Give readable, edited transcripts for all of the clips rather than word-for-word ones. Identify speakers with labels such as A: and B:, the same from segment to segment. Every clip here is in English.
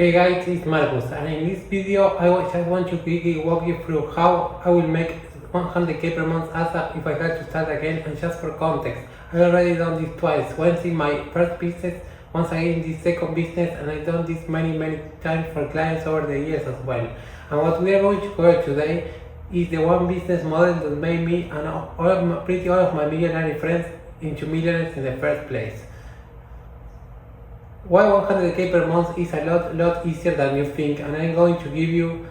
A: Hey guys, it's Marcus, and in this video I just want to quickly walk you through how I will make 100k per month ASAP if I had to start again. And just for context, I already done this twice, once in my first business, once again in this second business, and I've done this many times for clients over the years as well. And what we are going to cover today is the one business model that made me and pretty all of my millionaire friends into millionaires in the first place. Why 100k per month is a lot easier than you think, and I'm going to give you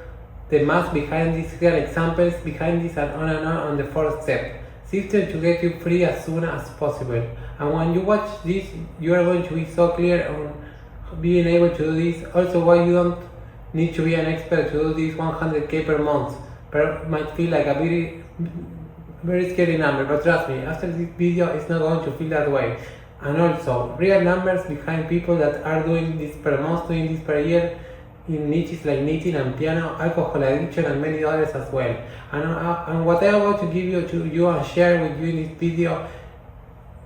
A: the math behind this, clear examples behind this, and on the fourth step. System to get you free as soon as possible. And when you watch this, you are going to be so clear on being able to do this. Also, why you don't need to be an expert to do this 100k per month. Might feel like a very scary number, but trust me, after this video it's not going to feel that way. And also, real numbers behind people that are doing this per month, doing this per year in niches like knitting and piano, alcohol addiction, and many others as well. And what I want to give you and share with you in this video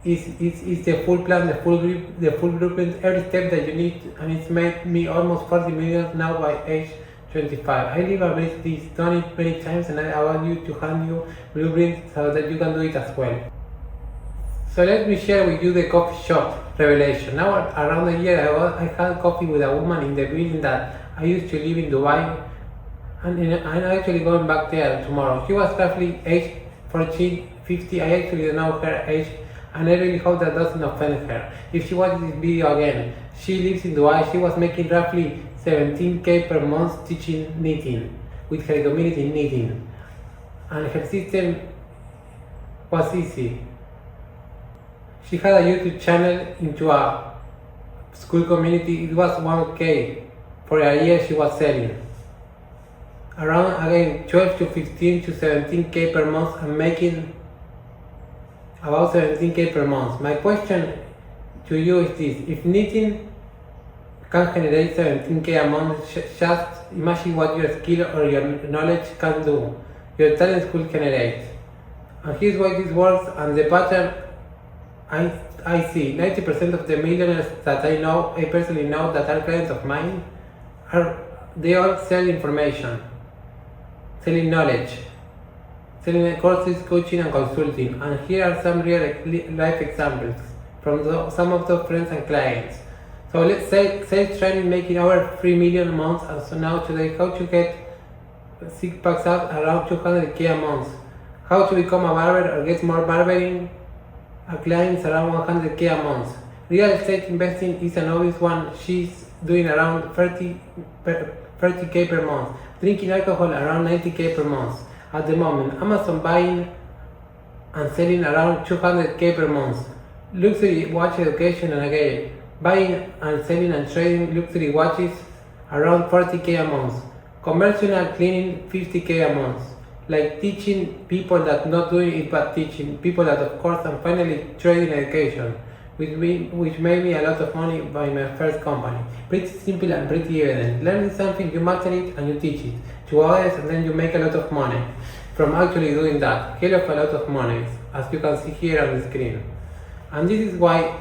A: is the full plan, the full blueprint, every step that you need, and it's made me almost 40 million now by age 25. I live about this, done it many times, and I want you to hand you blueprints so that you can do it as well. So let me share with you the coffee shop revelation. Now around a year I had coffee with a woman in the building that I used to live in Dubai, and I'm actually going back there tomorrow. She was roughly age 14, 50, I actually don't know her age, and I really hope that doesn't offend her. If she watches this video again, she lives in Dubai. She was making roughly 17k per month teaching knitting, with her community knitting, and her system was easy. She had a YouTube channel into a school community. It was 1k. For a year she was selling around, again, 12 to 15 to 17k per month, and making about 17k per month. My question to you is this: if knitting can generate 17k a month, just imagine what your skill or your knowledge can do, your talent could generate. And here's why this works, and the pattern I see. 90% of the millionaires that I personally know that are clients of mine, they all sell information, selling knowledge, selling courses, coaching, and consulting. And here are some real life examples from some of those friends and clients. So let's say sales training making over 3 million a month, and so now today how to get 6 packs out around 200k a month, how to become a barber or get more barbering clients around 100k a month. Real estate investing is an obvious one. She's doing around 30k per month. Drinking alcohol around 90k per month. At the moment, Amazon buying and selling around 200k per month. Luxury watch education, and again, buying and selling and trading luxury watches around 40k a month. Conventional cleaning 50k a month. Like teaching people that not doing it but teaching people that, of course. And finally, trading education, which made me a lot of money by my first company. Pretty simple and pretty evident. Learning something, you master it and you teach it to others, and then you make a lot of money from actually doing that. Hell of a lot of money, as you can see here on the screen. And this is why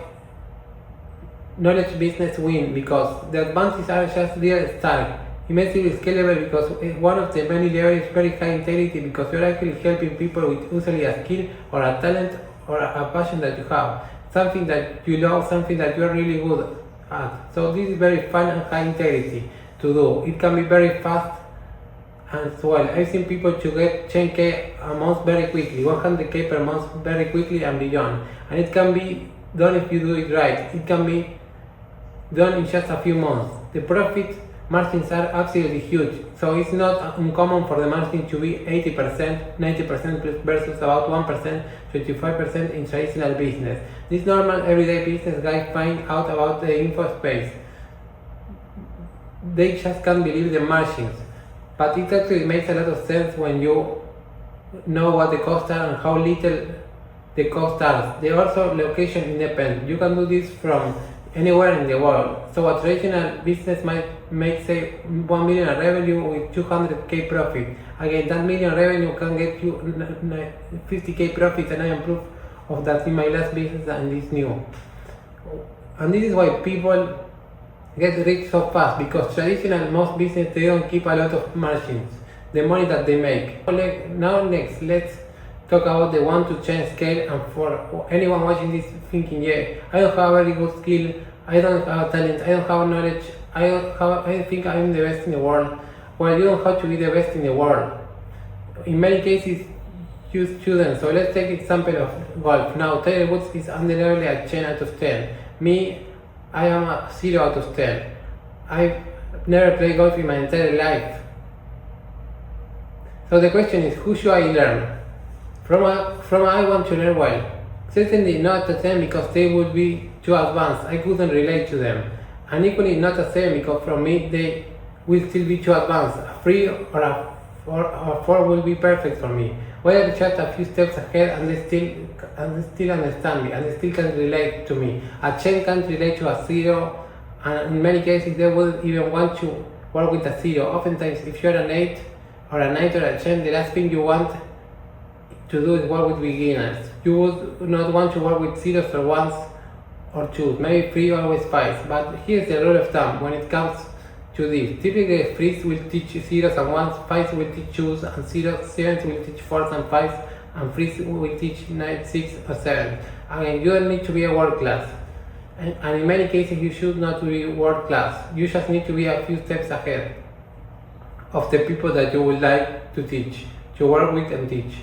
A: knowledge business win, because the advantages are just real stark. Immensely scalable, because one of the many levels is very high integrity, because you're actually helping people with usually a skill or a talent or a passion that you have, something that you love, something that you're really good at. So this is very fun and high integrity to do. It can be very fast as well. I've seen people to get 10k a month very quickly, 100k per month very quickly and beyond. And it can be done if you do it right. It can be done in just a few months. The profit margins are absolutely huge, so it's not uncommon for the margin to be 80%, 90% versus about 1%, 25% in traditional business. This normal everyday business guys find out about the info space. They just can't believe the margins, but it actually makes a lot of sense when you know what the costs are and how little the costs are. They are also location independent. You can do this from anywhere in the world. So a traditional business might make, say, 1 million revenue with 200k profit. Again, that million revenue can get you 50k profit, and I am proof of that in my last business and this new. And this is why people get rich so fast because traditional most business they don't keep a lot of margins, the money that they make. Now next, let's talk about the one to change scale. And for anyone watching this thinking, yeah, I don't have a very good skill, I don't have talent, I don't have knowledge, I think I'm the best in the world. Well, you don't have to be the best in the world. In many cases, you shouldn't. So let's take example of golf. Now, Tiger Woods is undeniably a 10 out of 10. Me, I am a 0 out of 10. I've never played golf in my entire life. So the question is, who should I learn? From I want to learn well. Certainly not a 10 because they would be too advanced. I couldn't relate to them. And equally not a 7 because from me they will still be too advanced. A 3 or a 4 will be perfect for me. Whether just a few steps ahead and they still understand me and they still can relate to me. A 10 can't relate to a 0, and in many cases they wouldn't even want to work with a 0. Oftentimes if you're an 8 or a 9 or a 10, the last thing you want to do is work with beginners. You would not want to work with 0s or 1s or 2s, maybe 3 always 5s. But here's the rule of thumb when it comes to this. Typically 3s will teach 0s and 1s, 5s will teach 2s and 7s will teach 4s and 5s, and 3s will teach 9, 6 or 7. Again, you don't need to be a world class. And in many cases you should not be world class. You just need to be a few steps ahead of the people that you would like to teach, to work with and teach.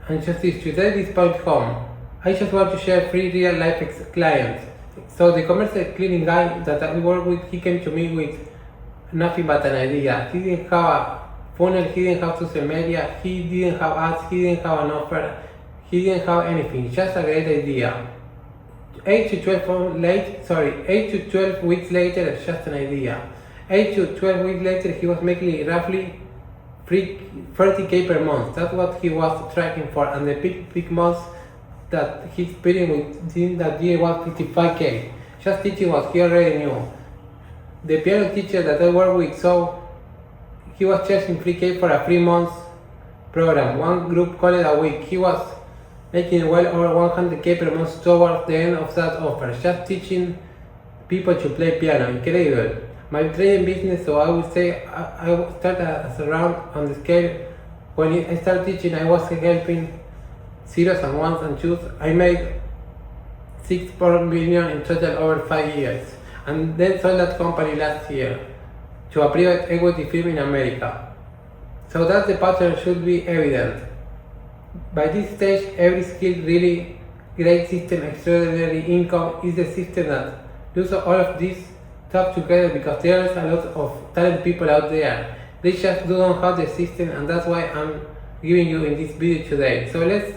A: And just this, to take this point home, I just want to share 3 real life clients. So the commercial cleaning guy that I work with, he came to me with nothing but an idea. He didn't have a funnel, he didn't have social media, he didn't have ads, he didn't have an offer, he didn't have anything, just a great idea. 8 to 12 weeks later, it's just an idea. 8 to 12 weeks later, he was making roughly 30k per month. That's what he was tracking for, and the peak months that he experienced within that year was 55k. Just teaching what he already knew. The piano teacher that I work with, so he was charging 3k for a 3 months program, one group called a week. He was making well over 100k per month towards the end of that offer, just teaching people to play piano. Incredible. My trading business, so I would say I started as around on the scale. When I started teaching, I was helping 0s and 1s and 2s. I made 6 million in total over 5 years, and then sold that company last year to a private equity firm in America. So that the pattern should be evident. By this stage, every skill, really great system, extraordinary income is the system that does all of this talk together, because there's a lot of talented people out there. They just don't have the system, and that's why I'm giving you in this video today. So let's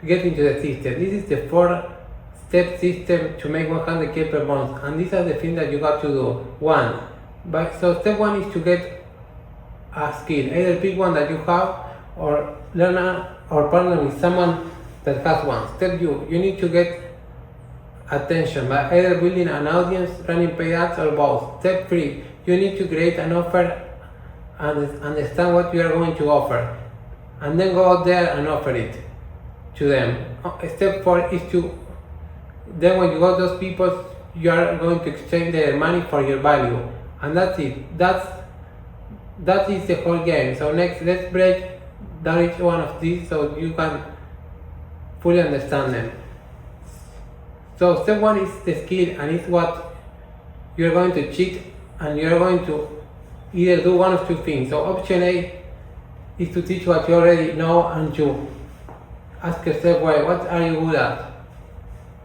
A: get into the system. This is the 4-step system to make 100k per month, and these are the things that you got to do. So step 1 is to get a skill. Either pick one that you have or learn or partner with someone that has one. Step 2, you need to get attention by either building an audience, running paid ads, or both. Step 3, you need to create an offer and understand what you are going to offer, and then go out there and offer it to them. Step 4 is to, then when you got those people, you are going to exchange their money for your value, and that's it. That is the whole game. So next, let's break down each one of these so you can fully understand them. So step 1 is the skill, and it's what you're going to cheat, and you're going to either do one of 2 things. So option A is to teach what you already know, and to ask yourself, well, what are you good at?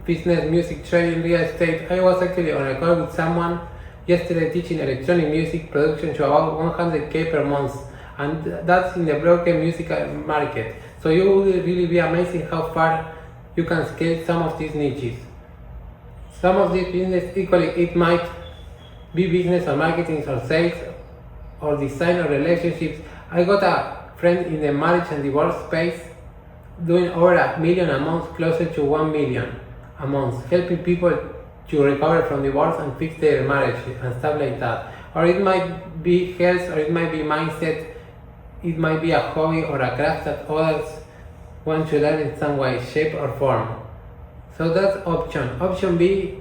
A: Business, music, trading, real estate. I was actually on a call with someone yesterday teaching electronic music production to about 100k per month, and that's in the broken musical market. So you will really be amazing how far you can scale some of these niches. Some of these business equally, it might be business or marketing or sales or design or relationships. I got a friend in the marriage and divorce space doing over $1 million a month, closer to 1 million a month, helping people to recover from divorce and fix their marriage and stuff like that. Or it might be health, or it might be mindset, it might be a hobby or a craft that others want to learn in some way, shape or form. So that's option. Option B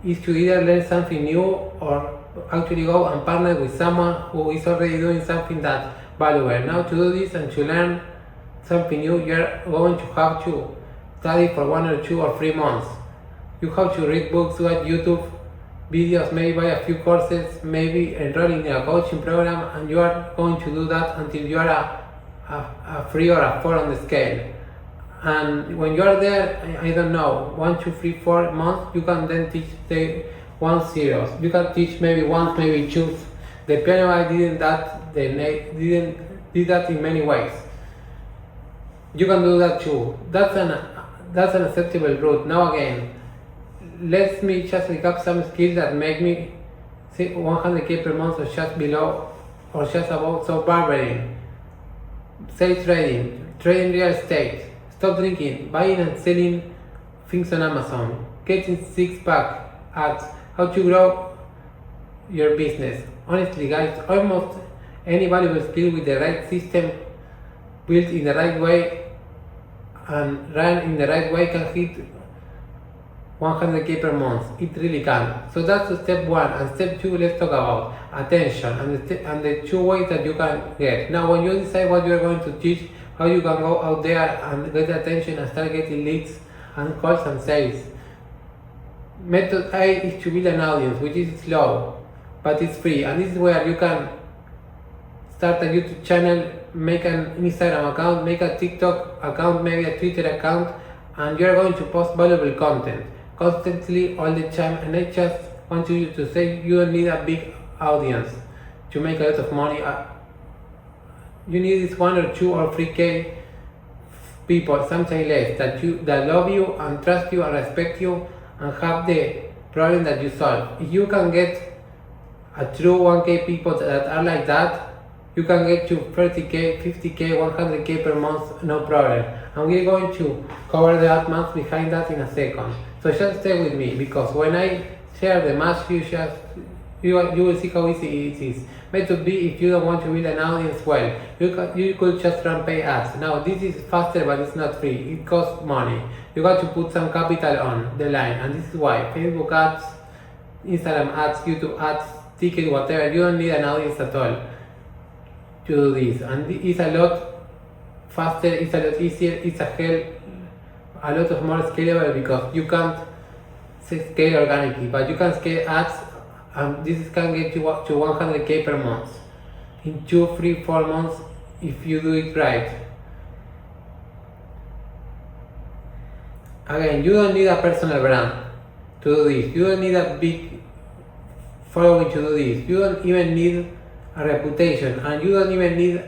A: is to either learn something new or actually go and partner with someone who is already doing something that's valuable. Now to do this and to learn something new, you're going to have to study for 1 or 2 or 3 months. You have to read books, watch YouTube videos, maybe buy a few courses, maybe enroll in a coaching program, and you are going to do that until you are a 3 or a 4 on the scale. And when you are there, I don't know, 1, 2, 3, 4 months, you can then teach the 1 series. You can teach maybe 1, maybe 2. The piano I did that in many ways. You can do that too. That's an acceptable route. Now again, let me just recap some skills that make me 100k per month or just below or just above. So barbering, sales trading, trading real estate, stop drinking, buying and selling things on Amazon, getting 6-pack ads, how to grow your business. Honestly guys, almost any valuable skill with the right system built in the right way and run in the right way can hit 100k per month. It really can. So that's step 1. And step 2, let's talk about attention and the 2 ways that you can get. Now when you decide what you're going to teach, how you can go out there and get attention and start getting leads and calls and sales. Method A is to build an audience, which is slow, but it's free. And this is where you can start a YouTube channel, make an Instagram account, make a TikTok account, maybe a Twitter account, and you're going to post valuable content constantly all the time. And I just want you to say you don't need a big audience to make a lot of money. You need this 1 or 2 or 3k people, sometimes less, that love you and trust you and respect you and have the problem that you solve. If you can get a true 1k people that are like that, you can get to 30k, 50k, 100k per month, no problem. And we're going to cover the math behind that in a second. So just stay with me, because when I share the math, you will see how easy it is. Method B, if you don't want to build an audience, well, you could just run pay ads. Now this is faster, but it's not free. It costs money. You got to put some capital on the line, and this is why Facebook ads, Instagram ads, YouTube ads, ticket, whatever. You don't need an audience at all to do this, and it's a lot faster, it's a lot easier, it's a lot of more scalable, because you can't scale organically, but you can scale ads, and this can get you up to 100k per month in 2, 3, 4 months if you do it right. Again, you don't need a personal brand to do this. You don't need a big following to do this. You don't even need a reputation, and you don't even need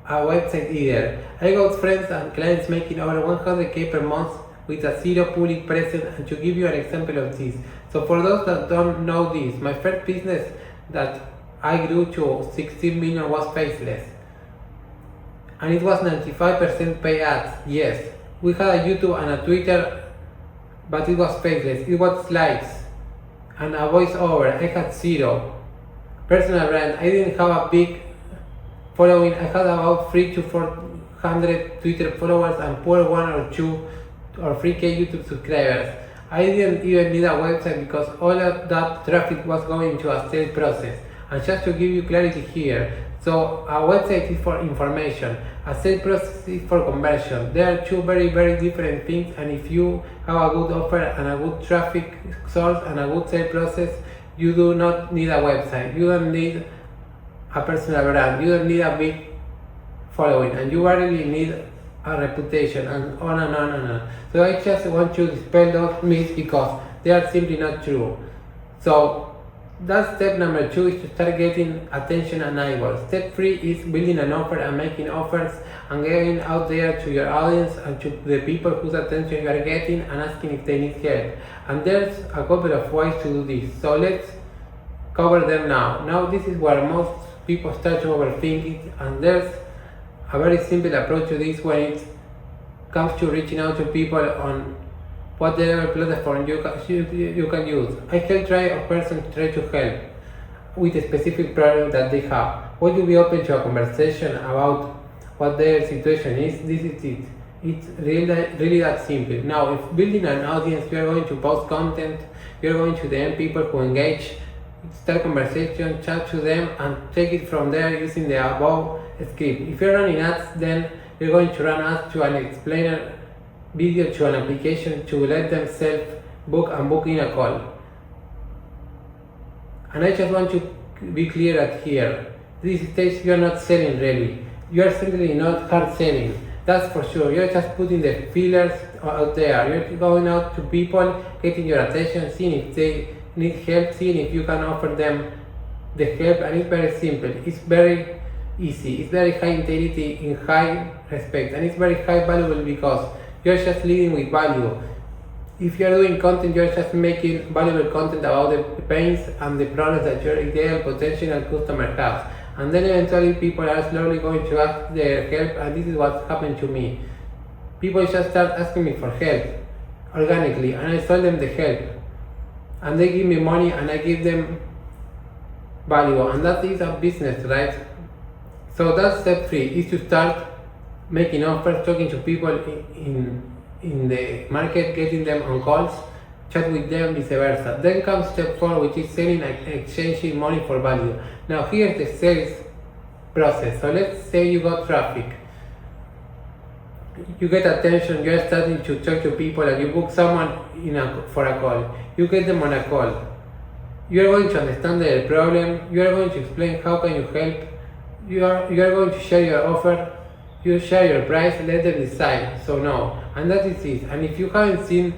A: a website either. I got friends and clients making over 100k per month with a 0 public presence, and to give you an example of this. So for those that don't know this, my first business that I grew to 16 million was faceless. And it was 95% pay ads, yes. We had a YouTube and a Twitter, but it was faceless. It was slides and a voiceover. I had 0 personal brand. I didn't have a big following. I had about 300 to 400 Twitter followers and poor 1 or 2 or 3k YouTube subscribers. I didn't even need a website, because all of that traffic was going to a sales process. And just to give you clarity here, so a website is for information, a sales process is for conversion. They are 2 very, very different things, and if you have a good offer and a good traffic source and a good sales process, you do not need a website, you don't need a personal brand, you don't need a big following, and you really need a reputation, and on and on and on. So I just want to dispel those myths, because they are simply not true. So that's step number 2, is to start getting attention and eyeballs. Step 3 is building an offer and making offers and getting out there to your audience and to the people whose attention you are getting and asking if they need help. And there's a couple of ways to do this. So let's cover them now. Now this is where most people start to overthink it, and there's a very simple approach to this when it comes to reaching out to people on whatever platform you can use. I help a person try to help with a specific problem that they have. Would you be open to a conversation about what their situation is? This is it. It's really that simple. Now, if building an audience, you are going to post content, You're going to DM people who engage, start conversation, chat to them, and take it from there using the above script. If you're running ads, then you're going to run ads to an explainer video to an application to let them self-book and book in a call. And I just want to be clear at here. This stage you're not selling really. You're certainly not hard selling. That's for sure. You're just putting the feelers out there. You're going out to people, getting your attention, seeing if they need help, seeing if you can offer them the help, and it's very simple. It's very easy. It's very high integrity in high respect, and it's very high valuable because you're just leading with value. If you're doing content, you're just making valuable content about the pains and the problems that your ideal potential customer has. And then eventually people are slowly going to ask their help, and this is what happened to me. People just start asking me for help organically, and I sell them the help. And they give me money and I give them value, and that is a business, right? So that's step 3, is to start making offers, talking to people in the market, getting them on calls, chat with them, vice versa. Then comes step 4, which is selling and exchanging money for value. Now here's the sales process. So let's say you got traffic, you get attention, you're starting to talk to people, and you book someone for a call. You get them on a call. You are going to understand their problem. You are going to explain how can you help. You are going to share your offer. You share your price. Let them decide. So no, and that is it. And if you haven't seen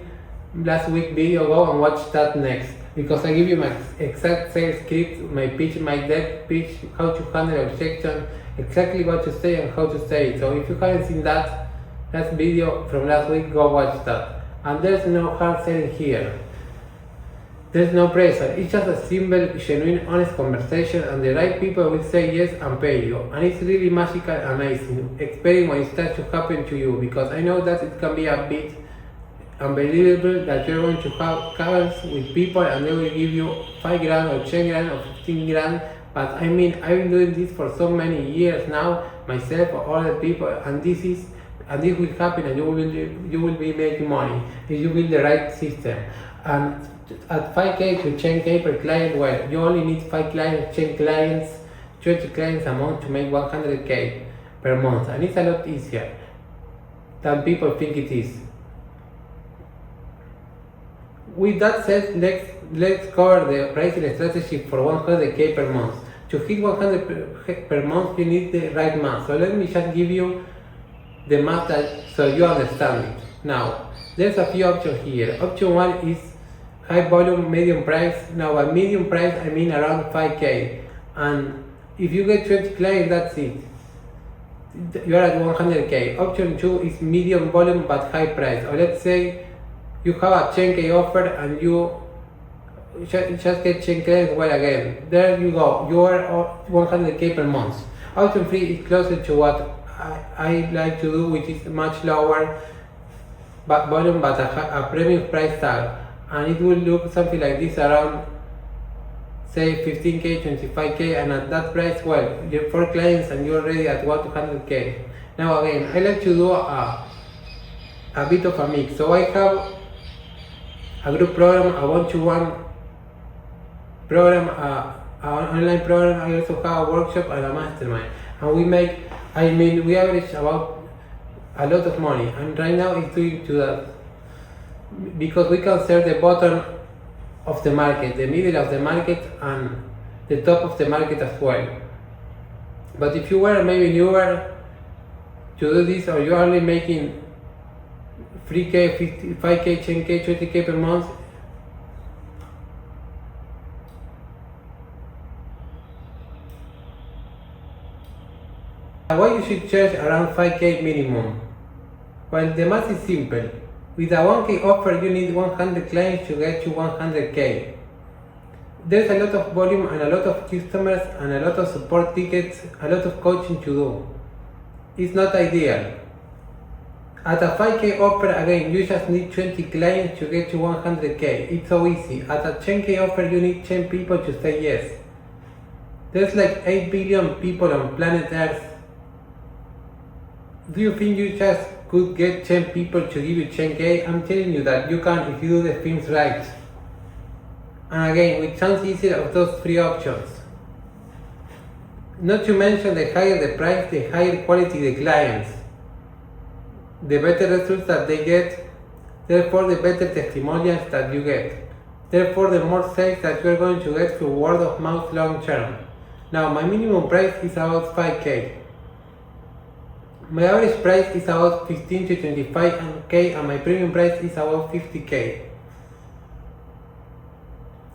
A: last week's video, go and watch that next, because I give you my exact sales script, my pitch, my deck pitch, how to handle objection, exactly what to say and how to say it. So if you haven't seen that video from last week, go watch that. And there's no hard selling here. There's no pressure. It's just a simple, genuine, honest conversation, and the right people will say yes and pay you. And it's really magical, amazing, experience when it starts to happen to you, because I know that it can be a bit unbelievable that you're going to have calls with people and they will give you 5 grand or 10 grand or 15 grand. But I mean, I've been doing this for so many years now, myself or other people, and this will happen, and you will be making money if you build the right system. And at 5K to 10K per client, well, you only need 5 clients, 10 clients, 20 clients a month to make 100K per month, and it's a lot easier than people think it is. With that said, let's cover the pricing strategy for 100K per month. To hit 100 per month, you need the right math. So let me just give you the math so you understand it. Now, there's a few options here. Option 1 is high volume, medium price. Now, by medium price, I mean around 5K. And if you get 20 clients, that's it. You are at 100K. Option 2 is medium volume but high price. Or let's say you have a 10K offer and you just get 10 clients, well, again, there you go. You are 100K per month. Option 3 is closer to what I like to do, which is much lower volume but a premium price tag, and it will look something like this, around say 15K, 25K, and at that price, well, you're 4 clients and you're already at 100K. Now again, I like to do a bit of a mix. So I have a group program, a one-to-one program, an online program. I also have a workshop and a mastermind, and we average about a lot of money, and right now it's doing to that because we can serve the bottom of the market, the middle of the market, and the top of the market as well. But if you were maybe newer to do this, or you're only making 3K, 5K, 10K, 20K per month, why you should charge around 5K minimum? Well, the math is simple. With a 1K offer, you need 100 clients to get to 100K. There's a lot of volume and a lot of customers and a lot of support tickets, a lot of coaching to do. It's not ideal. At a 5K offer, again, you just need 20 clients to get to 100K. It's so easy. At a 10K offer, you need 10 people to say yes. There's like 8 billion people on planet Earth. Do you think you just could get 10 people to give you 10K? I'm telling you that you can if you do the things right. And again, which sounds easier of those three options. Not to mention the higher the price, the higher quality the clients, the better results that they get, therefore the better testimonials that you get, therefore the more sales that you are going to get through word of mouth long term. Now my minimum price is about 5k. My average price is about 15 to 25k and my premium price is about 50k.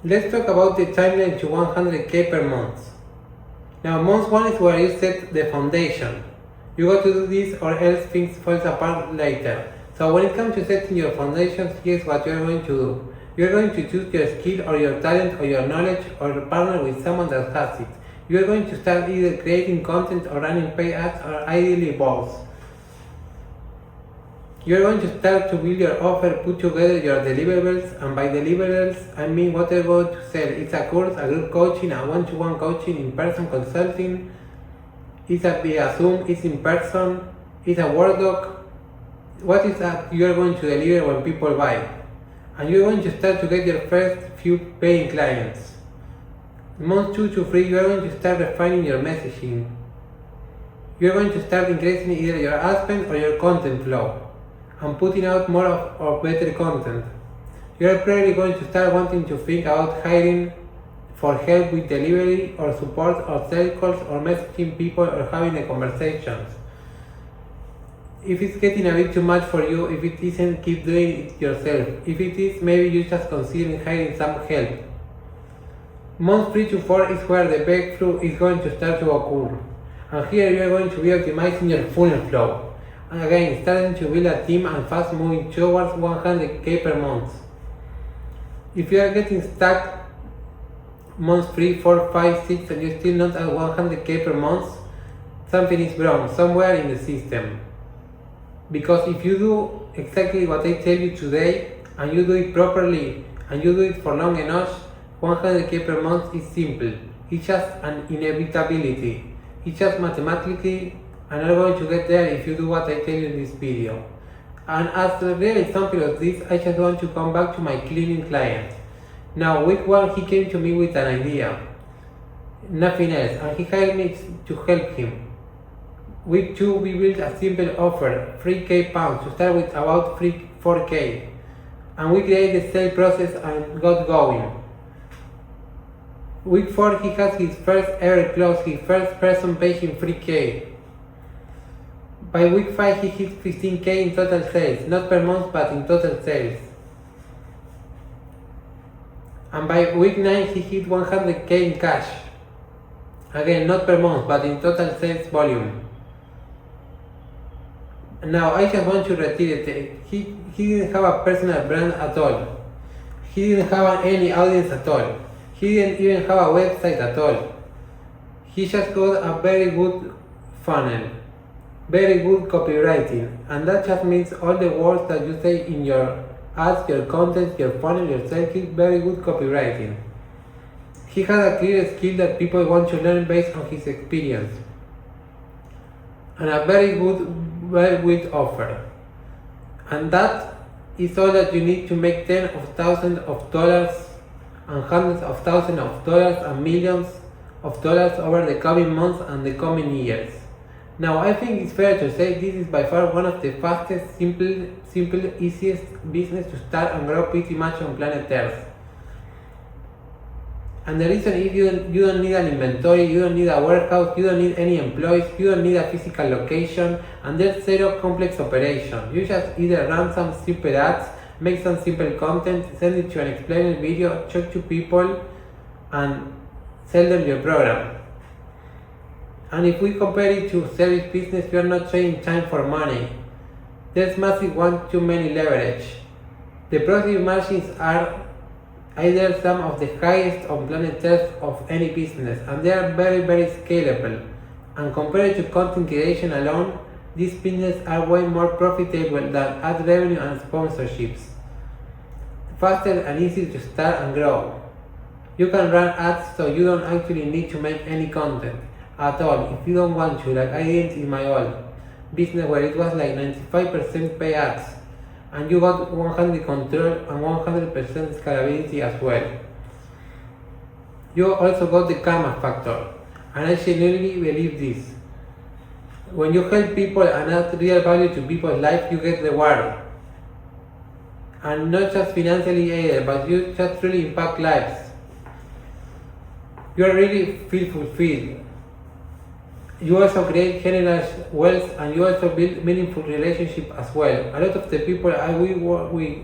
A: Let's talk about the timeline to 100k per month. Now month 1 is where you set the foundation. You got to do this or else things fall apart later. So when it comes to setting your foundations, here's what you're going to do. You're going to choose your skill or your talent or your knowledge or partner with someone that has it. You're going to start either creating content or running paid ads or ideally both. You're going to start to build your offer, put together your deliverables, and by deliverables, I mean what you're going to sell. It's a course, a group coaching, a one-to-one coaching, in-person consulting, it's a via Zoom, it's in person, it's a Word doc. What is that you're going to deliver when people buy? And you're going to start to get your first few paying clients. Month 2 to 3, you're going to start refining your messaging. You're going to start increasing either your ad spend or your content flow and putting out more of better content. You're probably going to start wanting to think about hiring for help with delivery or support or sales calls or messaging people or having the conversations. If it's getting a bit too much for you, if it isn't, keep doing it yourself. If it is, maybe you just considering hiring some help. Month 3 to 4 is where the breakthrough is going to start to occur. And here you are going to be optimizing your funnel flow. And again, starting to build a team and fast moving towards 100k per month. If you are getting stuck month 3, 4, 5, 6 and you're still not at 100k per month, something is wrong somewhere in the system. Because if you do exactly what I tell you today and you do it properly and you do it for long enough, 100k per month is simple. It's just an inevitability. It's just mathematically and you're going to get there if you do what I tell you in this video. And as a real example of this, I just want to come back to my cleaning client. Now week 1 he came to me with an idea, nothing else, and he hired me to help him. Week 2 we built a simple offer, 3k pounds to start with about 4k. And we created the sale process and got going. Week 4 he has his first ever close, his first person paying 3k. By week 5 he hit 15k in total sales, not per month but in total sales. And by week 9 he hit 100k in cash. Again, not per month but in total sales volume. Now I just want to reiterate, he didn't have a personal brand at all. He didn't have any audience at all. He didn't even have a website at all. He just got a very good funnel, very good copywriting, and that just means all the words that you say in your ads, your content, your funnel, your sales kit, very good copywriting. He had a clear skill that people want to learn based on his experience. And a very good, well-built offer. And that is all that you need to make tens of thousands of dollars and hundreds of thousands of dollars and millions of dollars over the coming months and the coming years. Now I think it's fair to say this is by far one of the fastest, simple, easiest business to start and grow pretty much on planet Earth. And the reason is you don't need an inventory, you don't need a warehouse, you don't need any employees, you don't need a physical location, and there's zero complex operation. You just either run some simple ads, make some simple content, send it to an explainer video, talk to people, and sell them your program. And if we compare it to service business, you are not trading time for money. There's massive one-to-many leverage. The profit margins are either some of the highest on planet Earth of any business, and they are very scalable. And compared to content creation alone, these businesses are way more profitable than ad revenue and sponsorships. Faster and easier to start and grow. You can run ads so you don't actually need to make any content at all if you don't want to, like I did in my old business where it was like 95% pay ads and you got 100 control and 100% scalability as well. You also got the karma factor, and I genuinely believe this. When you help people and add real value to people's life, you get reward. And not just financially either, but you just really impact lives. You really feel fulfilled. You also create generous wealth, and you also build meaningful relationships as well. A lot of the people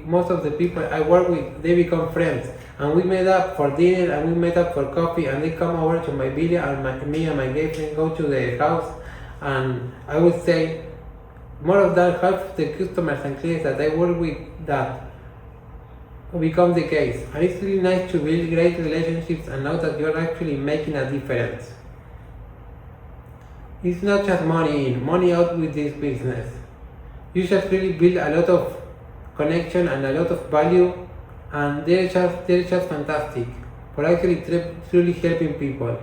A: most of the people I work with, they become friends, and we met up for dinner, and we met up for coffee, and they come over to my villa, and me and my girlfriend go to the house, and I would say more of that half of the customers and clients that I work with that become the case. And it's really nice to build great relationships and know that you're actually making a difference. It's not just money in, money out with this business. You just really build a lot of connection and a lot of value, and they're just fantastic for actually truly helping people.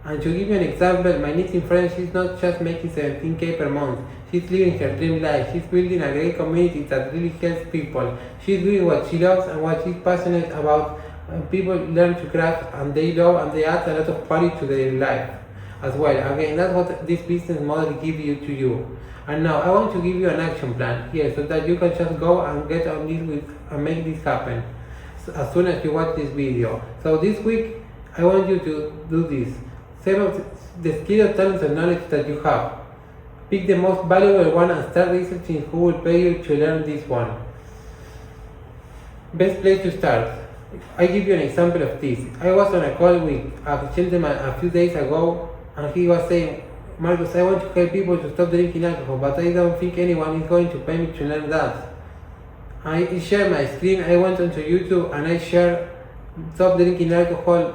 A: And to give you an example, my knitting friend, she's not just making 17K per month. She's living her dream life. She's building a great community that really helps people. She's doing what she loves and what she's passionate about. People learn to craft, and they love, and they add a lot of value to their life as well. Again, that's what this business model gives you to you. And now I want to give you an action plan here so that you can just go and get on this and make this happen as soon as you watch this video. So this week I want you to do this. Save up the skills, talents, and knowledge that you have. Pick the most valuable one and start researching who will pay you to learn this one. Best place to start. I give you an example of this. I was on a call with a gentleman a few days ago, and he was saying, Marcus, I want to help people to stop drinking alcohol, but I don't think anyone is going to pay me to learn that. I shared my screen, I went onto YouTube, and I shared stop drinking alcohol,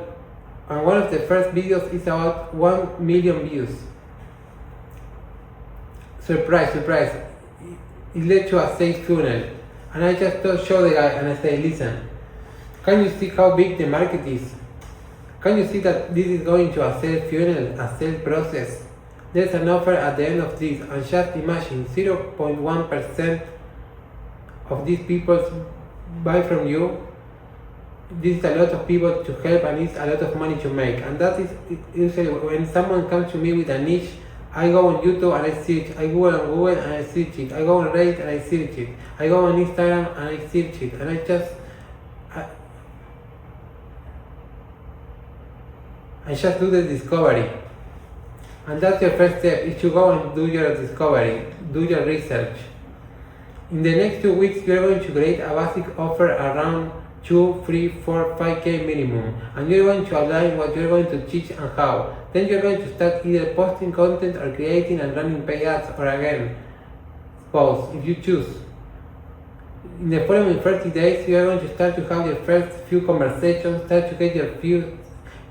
A: and one of the first videos is about 1 million views. Surprise, surprise. It led to a sales funnel. And I just show the guy and I say, listen, can you see how big the market is? Can you see that this is going to a sales funnel, a sales process? There's an offer at the end of this, and just imagine 0.1% of these people buy from you. This is a lot of people to help, and it's a lot of money to make. And that is usually when someone comes to me with a niche, I go on YouTube and I search, I go on Google and I search it, I go on Reddit and I search it, I go on Instagram and I search it, and I just do the discovery. And that's your first step, is to go and do your discovery, do your research. In the next 2 weeks, you're going to create a basic offer around 2, 3, 4, 5K minimum, and you're going to outline what you're going to teach and how. Then you're going to start either posting content or creating and running paid ads, or again, both, if you choose. In the following 30 days, you are going to start to have your first few conversations, start to get your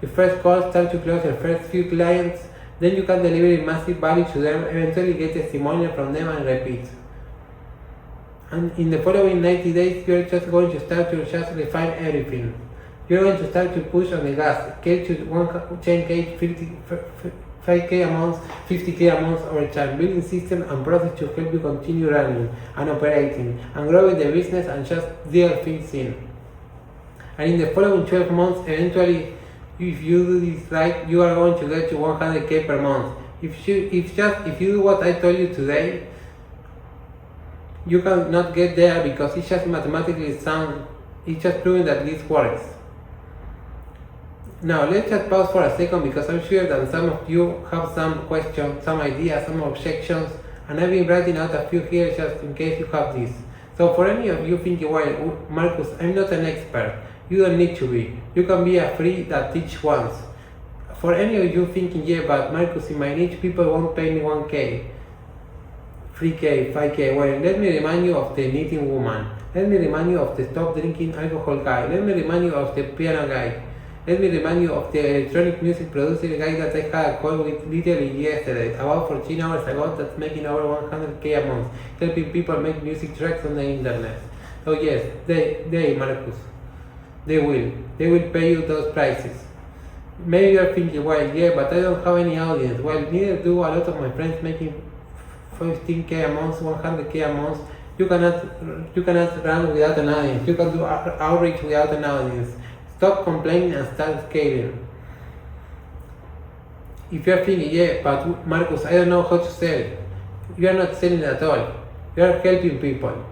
A: first calls, start to close your first few clients. Then you can deliver massive value to them, eventually get testimonial from them and repeat. And in the following 90 days, you're just going to start to just refine everything. You're going to start to push on the gas, get to 10K, 5K a month, 50K a month over time, building systems and process to help you continue running and operating and growing the business and just deal things in. And in the following 12 months, eventually, if you do this right, you are going to get to 100K per month. If you do what I told you today, you cannot get there because it's just mathematically sound. It's just proving that this works. Now let's just pause for a second, because I'm sure that some of you have some questions, some ideas, some objections, and I've been writing out a few here just in case you have this. So for any of you thinking, well, Marcus, I'm not an expert, you don't need to be. You can be a free that teach once. For any of you thinking, yeah, but Marcus, in my niche, people won't pay me 1K. 3K, 5K, well, let me remind you of the knitting woman. Let me remind you of the stop drinking alcohol guy. Let me remind you of the piano guy. Let me remind you of the electronic music producer guy that I had a call with literally yesterday, about 14 hours ago, that's making over 100K a month, helping people make music tracks on the internet. So yes, they Marcus, they will pay you those prices. Maybe you're thinking, well, yeah, but I don't have any audience. Well, neither do a lot of my friends making 15K a month, 100K a month. You cannot run without an audience. You can do outreach without an audience. Stop complaining and start scaling. If you're thinking, yeah, but Marcus, I don't know how to sell. You are not selling at all. You are helping people.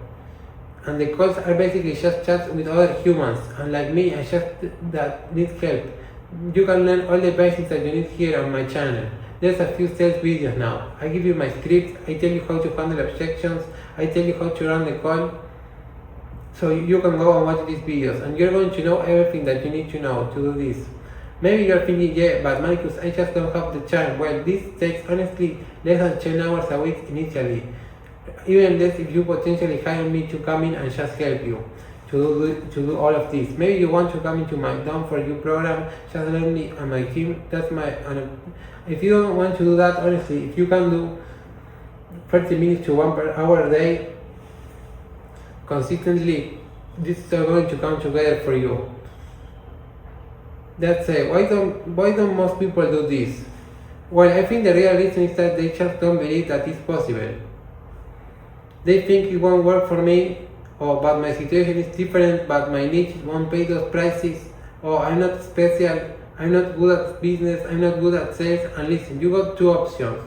A: And the calls are basically just chats with other humans. And like me, I just that need help. You can learn all the basics that you need here on my channel. There's a few sales videos now. I give you my scripts, I tell you how to handle objections, I tell you how to run the call. So you can go and watch these videos and you're going to know everything that you need to know to do this. Maybe you're thinking, yeah, but Marcus, I just don't have the time. Well, this takes honestly less than 10 hours a week initially. Even less if you potentially hire me to come in and just help you to do all of this. Maybe you want to come into my Done For You program, just learn me and my team. That's my. If you don't want to do that, honestly, if you can do 30 minutes to 1 hour a day consistently, this is going to come together for you. That's it. Why don't most people do this? Well, I think the real reason is that they just don't believe that it's possible. They think it won't work for me, or but my situation is different, but my niche won't pay those prices, or I'm not special, I'm not good at business, I'm not good at sales. And listen, you got two options.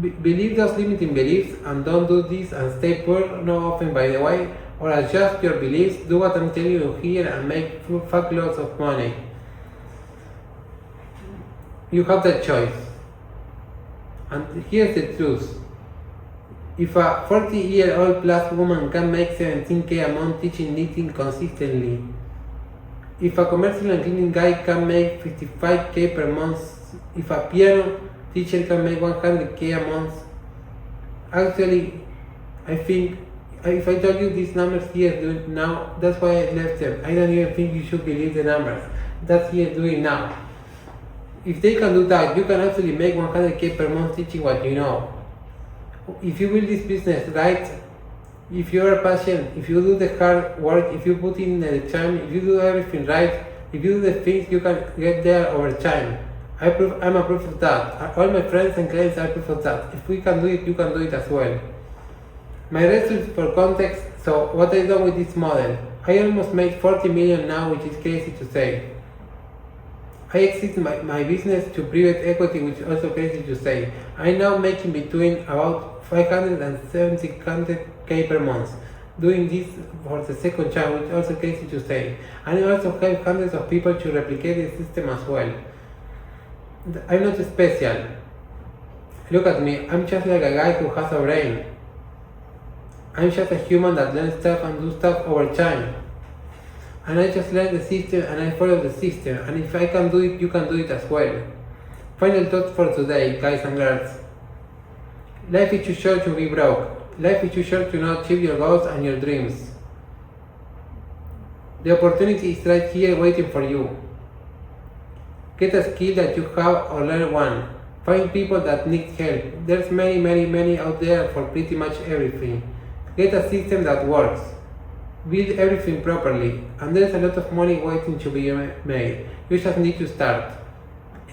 A: Believe those limiting beliefs and don't do this and stay poor, no often by the way, or adjust your beliefs, do what I'm telling you here and make fuckloads of money. You have that choice. And here's the truth. If a 40-year-old plus woman can make 17K a month teaching knitting consistently, if a commercial and cleaning guy can make 55K per month, if a piano teacher can make 100K a month, actually, I think, if I told you these numbers here doing now, that's why I left them. I don't even think you should believe the numbers. That's here doing now. If they can do that, you can actually make 100K per month teaching what you know. If you build this business right, if you are patient, if you do the hard work, if you put in the time, if you do everything right, if you do the things, you can get there over time. I'm a proof of that. All my friends and clients are proof of that. If we can do it, you can do it as well. My results for context, so what I done with this model. I almost made 40 million now, which is crazy to say. I exited my business to private equity, which is also crazy to say. I'm now making between about 500 and 700K per month. Doing this for the second time, which is also crazy to say. And I also help hundreds of people to replicate the system as well. I'm not special. Look at me, I'm just like a guy who has a brain. I'm just a human that learns stuff and do stuff over time. And I just learn the system and I follow the system. And if I can do it, you can do it as well. Final thoughts for today, guys and girls. Life is too short to be broke. Life is too short to not achieve your goals and your dreams. The opportunity is right here waiting for you. Get a skill that you have or learn one. Find people that need help. There's many out there for pretty much everything. Get a system that works. Build everything properly, and there's a lot of money waiting to be made. You just need to start.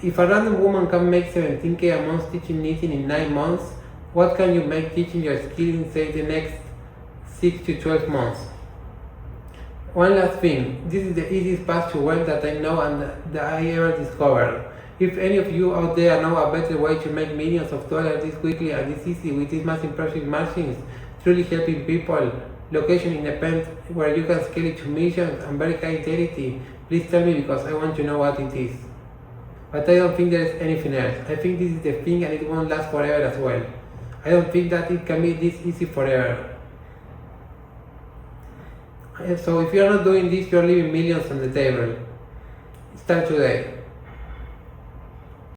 A: If a random woman can make 17K a month teaching knitting in 9 months, what can you make teaching your skill in say the next 6 to 12 months? One last thing, this is the easiest path to wealth that I know and that I ever discovered. If any of you out there know a better way to make millions of dollars this quickly and this easy with these massive profit margins, truly helping people, location independent, where you can scale it to millions and very high fidelity, please tell me because I want to know what it is. But I don't think there is anything else. I think this is the thing and it won't last forever as well. I don't think that it can be this easy forever. So if you are not doing this, you are leaving millions on the table. Start today.